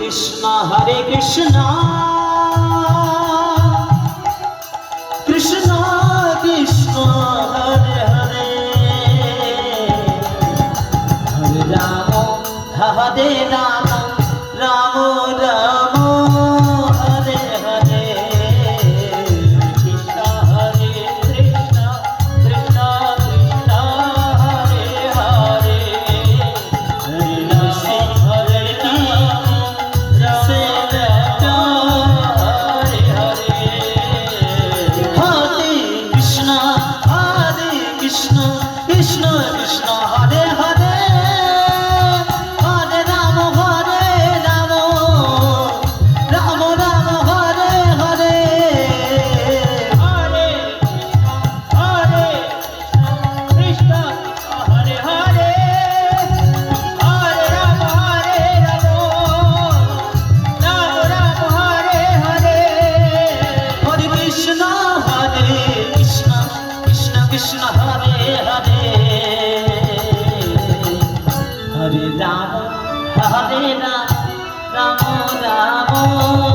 Krishna Hare Krishna Krishna Krishna Hare Hare Hare Rama Hare Rama Rama Rama Hare Hare Krishna Hare Krishna Krishna Krishna Hare Hare Hare Rama Hare Krishna Krishna Krishna Hare Hare Hare Rama Hare Rama Rama Rama Hare Hare Hare Krishna Hare Hare Hare Rama Hare Rama Rama Rama Hare Hare Hare Krishna Krishna Krishna Hare Hare Hare Rama Hare Rama Rama Rama